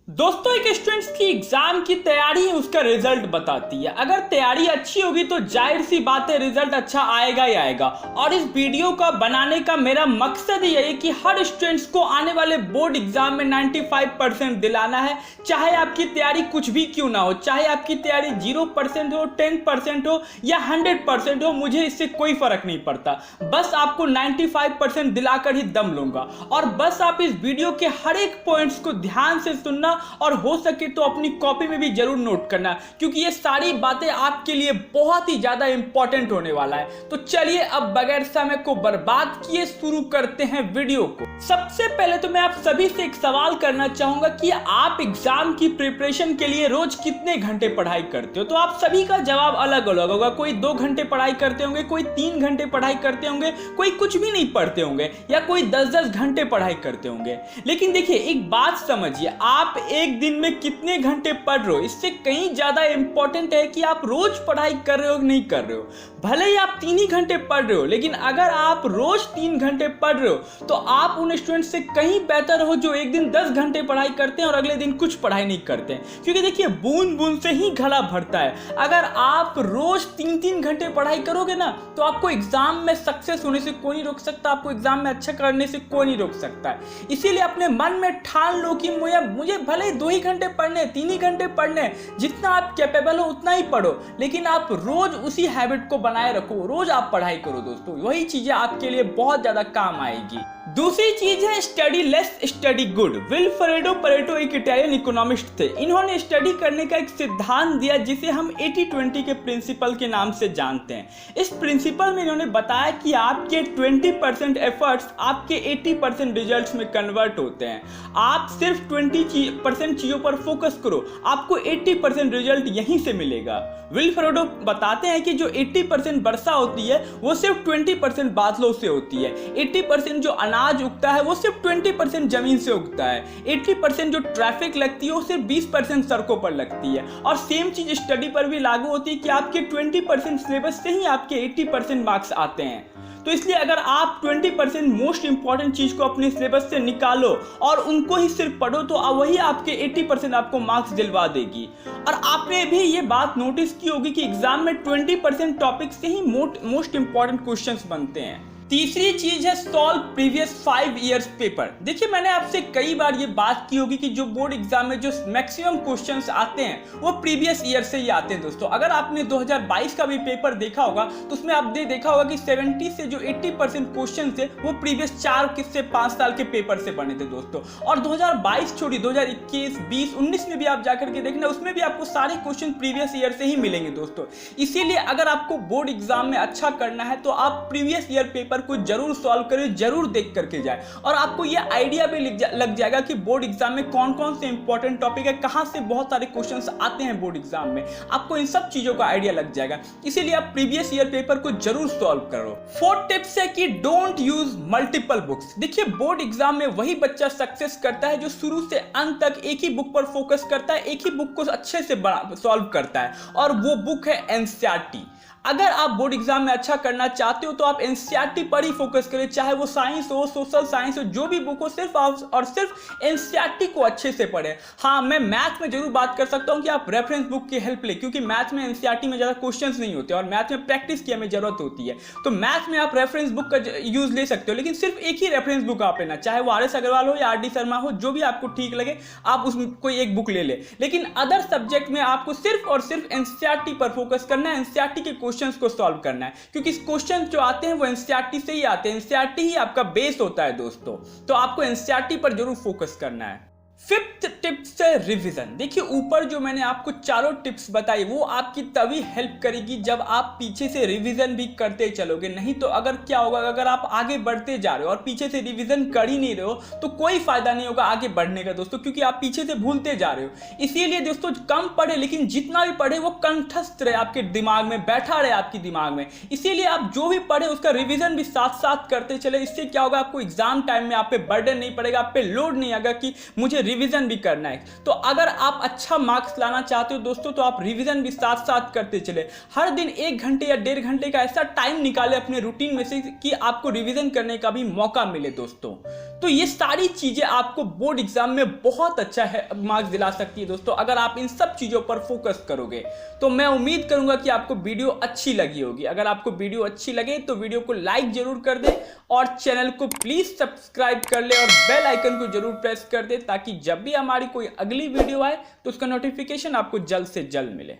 दोस्तों, एक स्टूडेंट्स की एग्जाम की तैयारी ही उसका रिजल्ट बताती है। अगर तैयारी अच्छी होगी तो जाहिर सी बात है रिजल्ट अच्छा आएगा ही आएगा। और इस वीडियो का बनाने का मेरा मकसद ही है कि हर स्टूडेंट्स को आने वाले बोर्ड एग्जाम में 95% दिलाना है। चाहे आपकी तैयारी कुछ भी क्यों ना हो, चाहे आपकी तैयारी 0% हो, 10% हो या 100% हो, मुझे इससे कोई फर्क नहीं पड़ता। बस आपको 95% दिलाकर ही दम लूंगा। और बस आप इस वीडियो के हर एक पॉइंट्स को ध्यान से सुनना और हो सके तो अपनी कॉपी में भी जरूर नोट करना, क्योंकि ये सारी बातें आपके लिए बहुत ही ज्यादा इंपॉर्टेंट होने वाला है। तो चलिए अब बगैर समय को बर्बाद किए शुरू करते हैं वीडियो को। सबसे पहले तो मैं आप सभी से एक सवाल करना चाहूंगा कि आप एग्जाम की प्रिपरेशन के लिए रोज कितने घंटे पढ़ाई करते हो। तो आप सभी का जवाब अलग अलग होगा। कोई 2 घंटे पढ़ाई करते होंगे, कोई 3 घंटे पढ़ाई करते होंगे, कोई कुछ भी नहीं पढ़ते होंगे, या कोई 10-10 घंटे पढ़ाई करते होंगे। लेकिन देखिए, एक बात समझिए, आप एक दिन में कितने घंटे पढ़ रहे हो इससे कहीं ज्यादा इंपॉर्टेंट है कि आप रोज पढ़ाई कर रहे हो कि नहीं कर रहे हो। भले ही आप 3 ही घंटे पढ़ रहे हो, लेकिन अगर आप रोज 3 घंटे पढ़ रहे हो तो आप उन स्टूडेंट से कहीं बेहतर हो जो एक दिन 10 घंटे पढ़ाई करते हैं और अगले दिन कुछ पढ़ाई नहीं करते हैं। क्योंकि देखिए, बूंद बूंद से ही घड़ा भरता है। अगर आप रोज 3-3 घंटे पढ़ाई करोगे ना, तो आपको एग्जाम में सक्सेस होने से कोई नहीं रोक सकता, आपको एग्जाम में अच्छा करने से कोई नहीं रोक सकता है। इसीलिए अपने मन में ठान लो कि मुझे भले 2 ही घंटे पढ़ने, 3 ही घंटे पढ़ने, जितना आप कैपेबल हो उतना ही पढ़ो, लेकिन आप रोज उसी हैबिट को बनाए रखो। रोज आप पढ़ाई करो दोस्तों, वही चीजें आपके लिए बहुत ज्यादा काम आएगी। दूसरी चीज है study less study good. Vilfredo Pareto एक इटालियन इकोनॉमिस्ट थे। इन्होंने स्टडी करने का एक सिद्धांत दिया जिसे हम 80-20 के प्रिंसिपल के नाम से जानते हैं। इस प्रिंसिपल में इन्होंने बताया कि आपके 20% एफर्ट्स आपके 80% रिजल्ट्स में कन्वर्ट होते हैं। आप सिर्फ 20% चीजों पर फोकस करो, आपको 80% रिजल्ट यहीं से मिलेगा। विल्फ्रेडो बताते हैं कि जो 80% वर्षा होती है वो सिर्फ 20% बादलों से होती है। 80% जो अनाज उगता है वो सिर्फ 20% जमीन से उगता है। 80% जो ट्रैफिक लगती है वो सिर्फ 20% सड़कों पर लगती है। और सेम चीज स्टडी पर भी लागू होती है कि आपके 20% सिलेबस से ही आपके 80% मार्क्स आते हैं। तो इसलिए अगर आप 20% मोस्ट इंपॉर्टेंट चीज को अपने सिलेबस से निकालो और उनको ही सिर्फ पढ़ो, तो वही आपके 80% आपको मार्क्स दिलवा देगी। और आपने भी ये बात नोटिस की होगी कि एग्जाम में 20% टॉपिक से ही मोस्ट इंपॉर्टेंट क्वेश्चंस बनते हैं। तीसरी चीज है सॉल्व प्रीवियस 5 इयर्स पेपर। देखिए, मैंने आपसे कई बार ये बात की होगी कि जो बोर्ड एग्जाम में जो मैक्सिमम क्वेश्चंस आते हैं वो प्रीवियस ईयर से ही आते हैं दोस्तों। अगर आपने 2022 का भी पेपर देखा होगा तो उसमें आपने देखा होगा कि 70 से जो 80% क्वेश्चन थे वो प्रीवियस 4 से 5 साल के पेपर से बने थे दोस्तों। और 2022 छोड़ी, 2021, 20, 19 में भी आप जाकर के देखना, उसमें भी आपको सारे क्वेश्चन प्रीवियस ईयर से ही मिलेंगे दोस्तों। इसीलिए अगर आपको बोर्ड एग्जाम में अच्छा करना है तो आप प्रीवियस ईयर पेपर को जरूर सॉल्व करें, जरूर देख करके जाए। और आपको ये आइडिया भी लग जाएगा कि बोर्ड एग्जाम में कौन कौन से इंपॉर्टेंट टॉपिक है, कहां से बहुत सारे क्वेश्चंस आते हैं बोर्ड एग्जाम में। आपको इन सब चीजों का आइडिया लग जाएगा। इसीलिए आप प्रीवियस ईयर पेपर को जरूर सॉल्व करो। 4th टिप्स है कि डोंट यूज मल्टीपल बुक्स। देखिए, बोर्ड एग्जाम में वही बच्चा सक्सेस करता है जो शुरू से अंत तक एक ही बुक पर फोकस करता है, एक ही बुक को अच्छे से सॉल्व करता है, और वो बुक है एनसीईआरटी। अगर आप बोर्ड एग्जाम में अच्छा करना चाहते हो तो आप एनसीईआरटी पर ही फोकस करें, चाहे वो साइंस हो, सोशल साइंस हो, जो भी बुक हो, सिर्फ और सिर्फ एनसीईआरटी को अच्छे से पढ़ें। हाँ, मैं मैथ में जरूर बात कर सकता हूँ कि आप रेफरेंस बुक की हेल्प लें, क्योंकि मैथ में एनसीईआरटी में ज़्यादा क्वेश्चंस नहीं होते और मैथ में प्रैक्टिस की हमें जरूरत होती है। तो मैथ में आप रेफरेंस बुक का यूज ले सकते हो, लेकिन सिर्फ एक ही रेफरेंस बुक आप लेना, चाहे वो आर.एस. अग्रवाल हो या आर.डी. शर्मा हो, जो भी आपको ठीक लगे आप उसमें कोई एक बुक ले ले। लेकिन अदर सब्जेक्ट में आपको सिर्फ और सिर्फ एनसीईआरटी पर फोकस करना है, एनसीईआरटी के क्वेश्चन को सॉल्व करना है, क्योंकि इस क्वेश्चन जो आते हैं वो एनसीईआरटी से ही आते हैं। एनसीईआरटी ही आपका बेस होता है दोस्तों, तो आपको एनसीईआरटी पर जरूर फोकस करना है। 5th टिप्स है रिवीजन। देखिए, ऊपर जो मैंने आपको चारों टिप्स बताई वो आपकी तभी हेल्प करेगी जब आप पीछे से रिवीजन भी करते चलोगे। नहीं तो अगर क्या होगा, अगर आप आगे बढ़ते जा रहे हो और पीछे से रिवीजन कर ही नहीं रहे हो तो कोई फायदा नहीं होगा आगे बढ़ने का दोस्तों, क्योंकि आप पीछे से भूलते जा रहे हो। इसीलिए दोस्तों, कम पढ़े लेकिन जितना भी पढ़े वो कंठस्थ रहे, आपके दिमाग में बैठा रहे, आपके दिमाग में। इसीलिए आप जो भी पढ़े उसका रिवीजन भी साथ साथ करते चले। इससे क्या होगा, आपको एग्जाम टाइम में आप पे बर्डन नहीं पड़ेगा, आप पे लोड नहीं आएगा कि मुझे रिवीजन भी करना है। तो अगर आप अच्छा मार्क्स लाना चाहते हो दोस्तों तो आप रिवीजन भी साथ साथ करते चले। हर दिन 1 घंटे या 1.5 घंटे का ऐसा टाइम निकाले अपने रूटीन में से कि आपको रिवीजन करने का भी मौका मिले दोस्तों। तो ये सारी चीजें आपको बोर्ड एग्जाम में बहुत अच्छा है मार्क्स दिला सकती है दोस्तों, अगर आप इन सब चीजों पर फोकस करोगे। तो मैं उम्मीद करूंगा कि आपको वीडियो अच्छी लगी होगी। अगर आपको वीडियो अच्छी लगे तो वीडियो को लाइक जरूर कर दे और चैनल को प्लीज सब्सक्राइब कर ले और बेल आइकन को जरूर प्रेस कर दे, ताकि जब भी हमारी कोई अगली वीडियो आए तो उसका नोटिफिकेशन आपको जल्द से जल्द मिले।